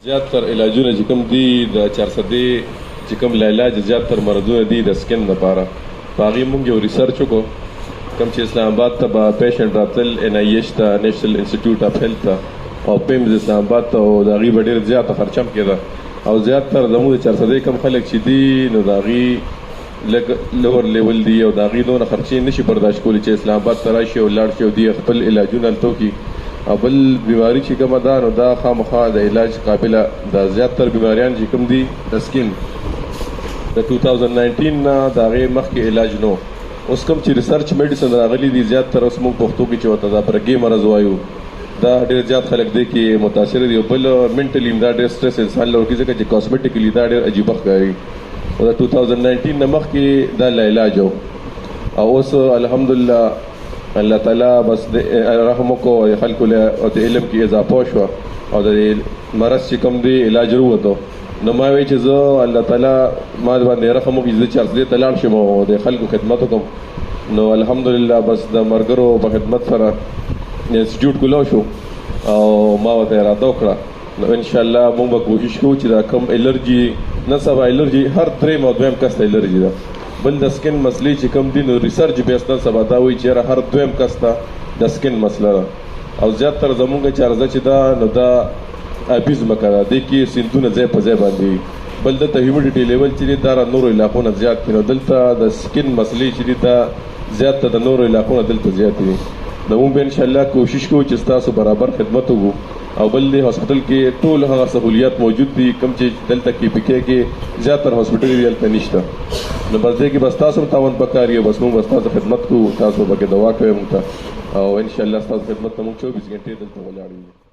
زیاتره علاجونه چې کوم دي د 400 چې کوم علاج زیاتره مرضونه دي د سکن لپاره په هغې موږ یو ریسرچ وکړو کوم چې اسلام آباد ته به پیشنټ راتلل NIH ته نیشنل انسټیټیوټ اف هیلث ته او پیمز اسلام آباد ته او د هغې به ډېر زیاته خرچه هم کېده او زیاتره زموږ د 400 کم خلک چې دي نو د هغې لږ لور لیول دي او د هغې دونه خرچې نشي برداشت کولی چې اسلام آباد ته راشي او لاړ شي او دوی خپل علاجونه هلته وکړي او بل بیماری چې کومه ده نو دا خامخا د علاج قابله د زیاتره بیماریان چې کوم دي د سکن د 2019 نه د هغې مخکې علاج نو اوس کوم چې ریسرچ میډیسن راغلي دي زیاتره اوس موږ پښتو کې چې ورته دا پرګې مرض وایو دا ډېر زیات خلک دی کې متاثر دي او بل منټلي دا ډېر سټرس انسان له ورکوي ځکه چې کاسمیټیکلی دا ډېر عجیبه ښکاري او د 2019 نه مخکې دا علاج او اوس الحمدلله الله تعالی بس رحم وکړو خلکو له د علم کې اضافه شوه او د مرض چې کوم دی علاج وروته نو ما وایي چې زه الله تعالی ما باندې رحم وکړي زه 400 ته لاړ شم او د خلکو خدمت وکړم نو الحمدلله بس د ملګرو په خدمت سره انسټیټیوټ کولو شو او ما ورته اراده وکړه نو انشاءالله موږ به کوشش کوو چې دا کم الرجي نه سبا الرجي هر درېیم او دویم کس ته الرجي ده بل د سکن مسلې چې کوم دي نو ریسرچ بیس نن سبا دا وایي چې هر دویم کس ته د سکن مسله ده او زیاتره زموږ چې عرضه چې ده نو دا ابیز مکه ده دې کې سیندونه ځای په ځای باندې وي بل دلته هیومیډیټي لیول چې دی دا نورو علاقو نه زیات دي نو دلته د سکن مسلې چې دي دا زیاته د نورو علاقو نه دلته زیاتې دي نو موږ به انشاءالله کوشش کوو چې ستاسو برابر خدمت وکړو او بل دی هاسپټل کې ټول هغه سهولیات موجود دي کوم چې دلته کې پکې کې زیاتره هاسپټل دی هلته نشته نو بس دې کې بس تاسو هم تاوان پکار یو بس موږ بس تاسو خدمت کوو تاسو پکې دوا کوئ موږ ته او انشاءالله ستاسو خدمت ته موږ 24 غنټې دلته ولاړ یو